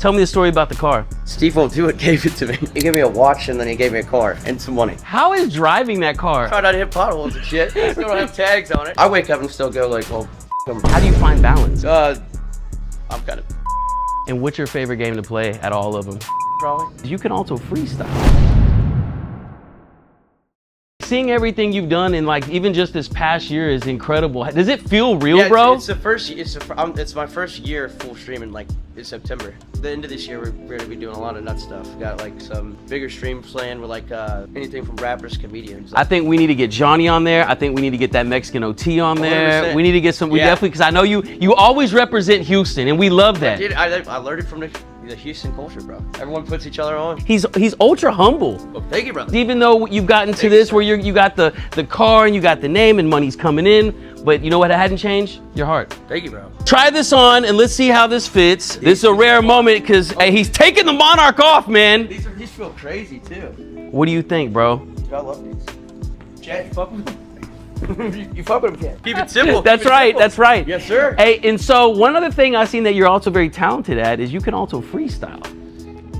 Tell me the story about the car. Steve won't do it, gave it to me. He gave me a watch and then he gave me a car and some money. How is driving that car? Try not to hit potholes and shit. Still don't have tags on it. I wake up and still go like, well, How do you find balance? I'm kind of And what's your favorite game to play at all of them? probably. You can also freestyle. Seeing everything you've done in like even just this past year is incredible. Does it feel real, bro? It's my first year full streaming like in September. The end of this year we're gonna be doing a lot of nut stuff. We got like some bigger streams planned with like anything from rappers, comedians. I think we need to get Johnny on there. I think we need to get that Mexican OT on there. 100%. We need to get some. We definitely, because I know you always represent Houston, and we love that. Dude, I learned it from the Houston culture, bro. Everyone puts each other on. He's ultra humble. Oh, thank you, brother. Even though you've gotten to this where you got the car and you got the name and money's coming in, but you know what hadn't changed? Your heart. Thank you, bro. Try this on and let's see how this fits. This is a rare moment because he's taking the Monarch off, man. These feel crazy too. What do you think, bro? Dude, I love these. Chad, you fuck with them? You fuck with them, Chad. Keep it simple. That's right. That's right. Yes, sir. Hey, and so one other thing I've seen that you're also very talented at is you can also freestyle.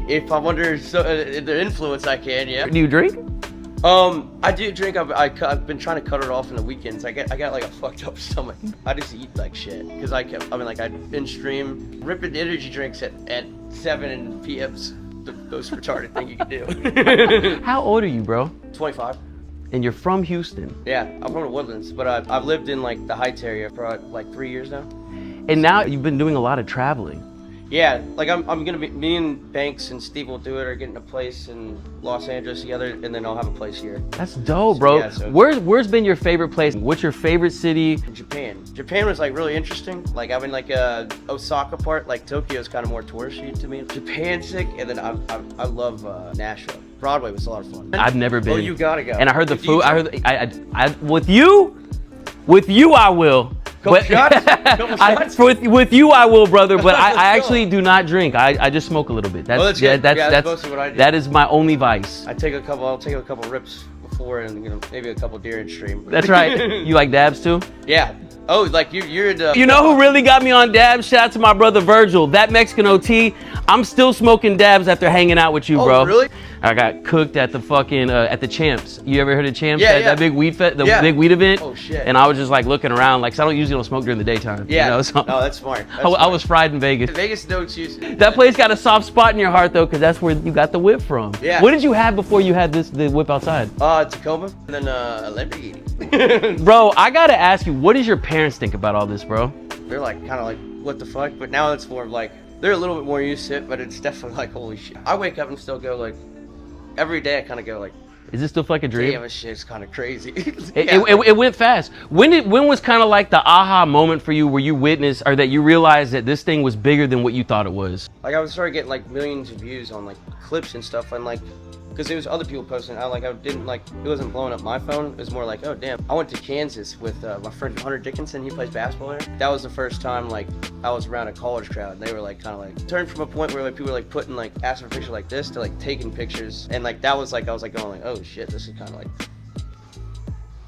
If I wonder the influence, I can, yeah. Do you drink? I do drink. I've been trying to cut it off in the weekends. I got like a fucked up stomach. I just eat like shit because I binge stream, ripping energy drinks at 7 p.m.s. The most retarded thing you can do. How old are you, bro? 25. And you're from Houston. Yeah, I'm from the Woodlands, but I've lived in like the Heights area for like 3 years now. And now you've been doing a lot of traveling. Yeah, like I'm gonna be, me and Banks and Steve will do it, or getting a place in Los Angeles together, and then I'll have a place here. That's dope, bro. Yeah, so where's been your favorite place? What's your favorite city? Japan. Japan was like really interesting. Like I'm in like Osaka part. Like Tokyo's kind of more touristy to me. Japan's sick, and then I love Nashville. Broadway was a lot of fun. I've never been. Oh, you gotta go. And I heard the food. I heard. I with you I will. Couple shots? With you I will, brother. But I actually do not drink. I just smoke a little bit. That's mostly what I do. That is my only vice. I'll take a couple rips before, and maybe a couple deer in stream. That's right. You like dabs too? Yeah. Oh, like you're the. You know who really got me on dabs? Shout out to my brother Virgil. That Mexican OT. I'm still smoking dabs after hanging out with you, bro. Oh, really? I got cooked at the fucking at the Champs. You ever heard of Champs? Yeah, that big weed big weed event. Oh shit. And I was just like looking around, like, 'cause I don't usually smoke during the daytime. Yeah. You know, so No, that's smart. I was fried in Vegas. Vegas no excuse. That place got a soft spot in your heart though, 'cause that's where you got the whip from. Yeah. What did you have before you had the whip outside? Tacoma, and then a Lamborghini. Bro, I gotta ask you, what does your parents think about all this, bro? They're like kind of like, what the fuck? But now it's more of like, they're a little bit more used to it, but it's definitely like, holy shit. I wake up and still go like, every day I kind of go like, Is this still like a dream? damn, this shit's kind of crazy. It went fast. When was kind of like the aha moment for you where you witnessed or that you realized that this thing was bigger than what you thought it was? Like I was starting getting like millions of views on like clips and stuff, and like, because there was other people posting. I didn't like, it wasn't blowing up my phone. It was more like, oh damn. I went to Kansas with my friend Hunter Dickinson. He plays basketball there. That was the first time like I was around a college crowd. And they were like kind of like turned from a point where like people were like putting like asking for pictures like this to like taking pictures, and like that was like I was like going like, oh shit, this is kind of like,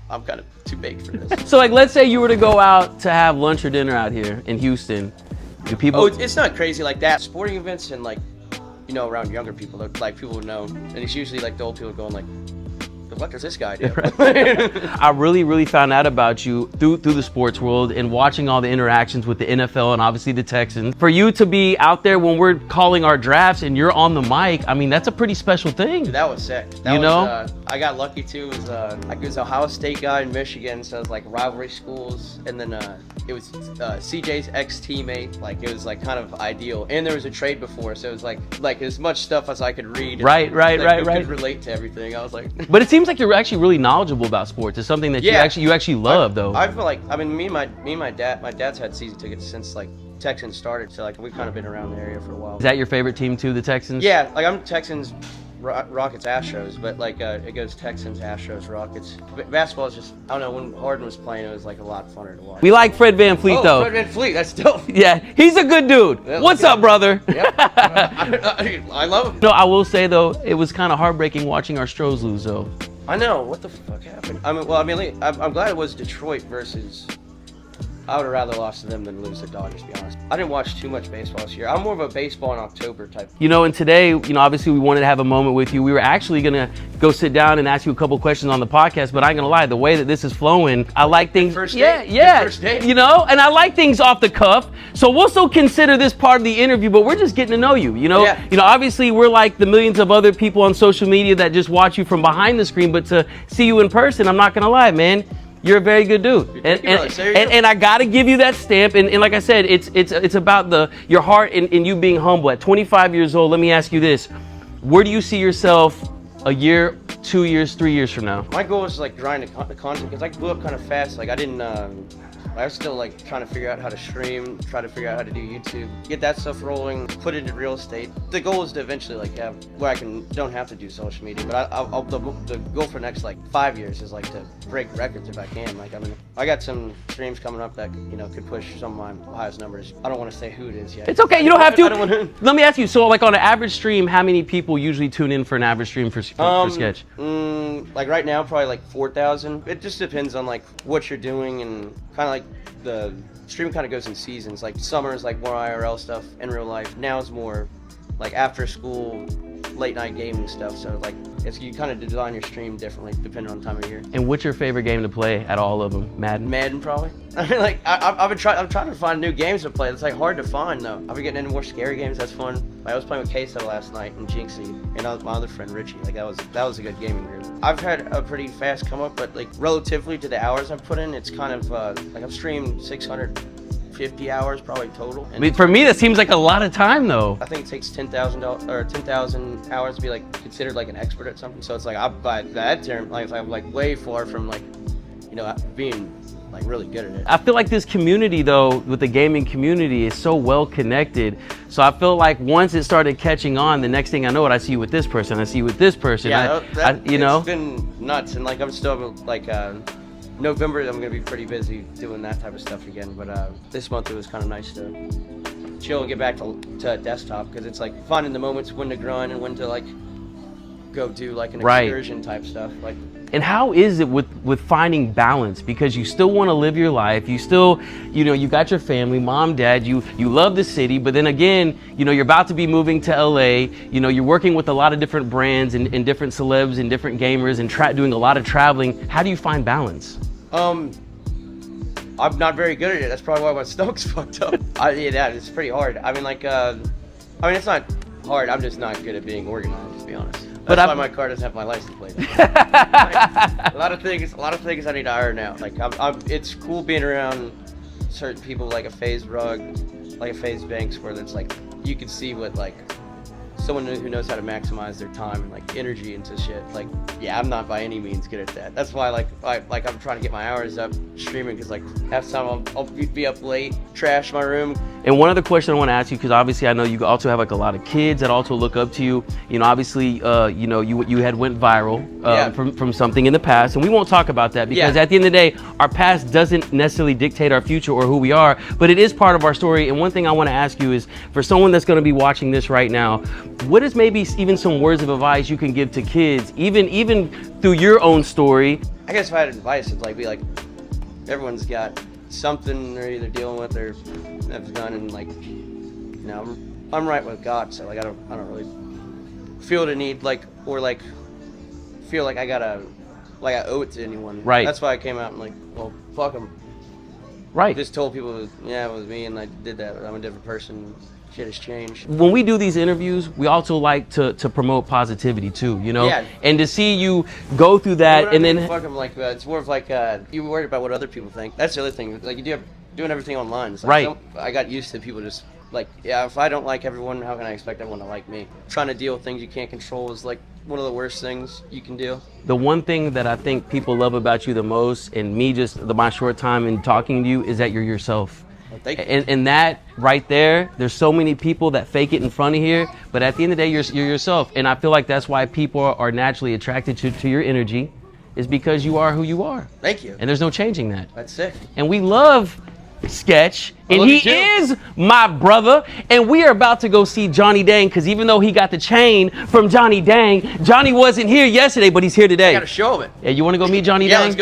I'm kind of too big for this. So like, let's say you were to go out to have lunch or dinner out here in Houston. Do people? Oh, it's not crazy like that. Sporting events and like, you know, around younger people, like people would know, and it's usually like the old people going like, what does this guy do? I really found out about you through the sports world and watching all the interactions with the NFL and obviously the Texans. For you to be out there when we're calling our drafts and you're on the mic, I mean, that's a pretty special thing. Dude, that was sick. I got lucky too. It was like, it was Ohio State guy in Michigan, so it was like rivalry schools, and then it was CJ's ex-teammate. Like it was like kind of ideal, and there was a trade before, so it was like as much stuff as I could read. Right. Could relate to everything. I was like, but it seems like you're actually really knowledgeable about sports. It's something that you actually love, though. I feel like, I mean, me and my dad's had season tickets since like Texans started, so like we've kind of been around the area for a while. Is that your favorite team too, the Texans? Yeah, like I'm Texans, Rockets, Astros, but like it goes Texans, Astros, Rockets. But basketball is just, I don't know, when Harden was playing, it was like a lot funner to watch. We like Fred VanVleet though. Fred VanVleet, that's dope. Yeah, he's a good dude. Yeah, what's up, brother? Yeah, I love him. No, I will say though, it was kind of heartbreaking watching our Stros lose though. I know, what the fuck happened? I'm glad it was Detroit versus I would have rather lost to them than lose to Dodgers, to be honest. I didn't watch too much baseball this year. I'm more of a baseball in October type. You know, and today, you know, obviously we wanted to have a moment with you. We were actually gonna go sit down and ask you a couple questions on the podcast, but I ain't gonna lie, the way that this is flowing, I like things. First yeah, date. yeah. First date. You know, and I like things off the cuff. So we'll still consider this part of the interview, but we're just getting to know you. You know, Yeah. you know, obviously we're like the millions of other people on social media that just watch you from behind the screen, but to see you in person, I'm not gonna lie, man. You're a very good dude, and I gotta give you that stamp. And like I said, it's about your heart and you being humble. At 25 years old, let me ask you this: where do you see yourself a year, 2 years, 3 years from now? My goal is like grind the content because I blew up kind of fast. Like I didn't. I was still like trying to figure out how to stream, try to figure out how to do YouTube, get that stuff rolling, put it into real estate. The goal is to eventually like have where I don't have to do social media. But the goal for the next like 5 years is like to break records if I can. Like I got some streams coming up that could push some of my highest numbers. I don't want to say who it is yet. It's okay, you don't have to. I don't want to. Let me ask you. So like on an average stream, how many people usually tune in for an average stream for Sketch? Like right now, probably like 4,000. It just depends on like what you're doing and kind of like the stream kind of goes in seasons. Like summer is like more IRL stuff in real life. Now it's more like after school, late night gaming stuff. So like you kind of design your stream differently depending on the time of year. And what's your favorite game to play at all of them? Madden? Madden probably. I mean, like I'm trying to find new games to play. It's like hard to find though. I've been getting into more scary games. That's fun. Like, I was playing with Queso last night and Jinxie, and my other friend Richie. Like that was a good gaming group. I've had a pretty fast come up, but like relatively to the hours I've put in, it's kind of like I've streamed 650 hours probably total. And I mean, for me, that seems like a lot of time though. I think it takes 10,000 hours to be like considered like an expert at something. So it's like by that term, like I'm like way far from like being like really good at it. I feel like this community though, with the gaming community, is so well connected. So I feel like once it started catching on, the next thing I know, I see you with this person, I see you with this person. Yeah, it's been nuts, and like I'm still like November, I'm gonna be pretty busy doing that type of stuff again. But this month it was kind of nice to chill and get back to desktop because it's like finding the moments when to grind and when to like go do like an excursion type stuff. Like. And how is it with finding balance? Because you still want to live your life. You still, you got your family, mom, dad, you love the city, but then again, you're about to be moving to LA. You're working with a lot of different brands and different celebs and different gamers and doing a lot of traveling. How do you find balance? I'm not very good at it. That's probably why my stomach's fucked up. Yeah, it's pretty hard. I mean, like, it's not hard. I'm just not good at being organized, to be honest. That's why my car doesn't have my license plate. Like, a lot of things I need to iron out. Like, it's cool being around certain people like a FaZe Rug, like a FaZe Banks, where it's like you can see what like someone who knows how to maximize their time and like energy into shit. Like, yeah, I'm not by any means good at that. That's why I'm trying to get my hours up streaming because like half the time I'll be up late, trash my room. And one other question I want to ask you, because obviously I know you also have like a lot of kids that also look up to you. Obviously, you had went viral from something in the past, and we won't talk about that because at the end of the day, our past doesn't necessarily dictate our future or who we are, but it is part of our story. And one thing I want to ask you is, for someone that's going to be watching this right now, what is maybe even some words of advice you can give to kids, even through your own story? I guess if I had advice, it'd like be like, everyone's got something they're either dealing with or have done, and like, I'm right with God, so like I don't really feel the need feel like I gotta I owe it to anyone. Right. That's why I came out and like, well, fuck them. Right. Just told people, it was me, and I did that. I'm a different person. Shit has changed. When we do these interviews, we also like to promote positivity too, Yeah. And to see you go through that, and then fuck them, like it's more of like you worried about what other people think. That's the other thing. Like doing everything online. It's like, right. I got used to people just like, if I don't like everyone, how can I expect everyone to like me? Trying to deal with things you can't control is like one of the worst things you can do. The one thing that I think people love about you the most, and me just my short time in talking to you, is that you're yourself. And that right there, there's so many people that fake it in front of here, but at the end of the day, you're yourself. And I feel like that's why people are naturally attracted to your energy, is because you are who you are. Thank you. And there's no changing that. That's sick. And we love Sketch, and he is my brother, and we are about to go see Johnny Dang, because even though he got the chain from Johnny Dang, Johnny wasn't here yesterday, but he's here today. I gotta show him it. Yeah, you want to go meet Johnny Dang? Let's go.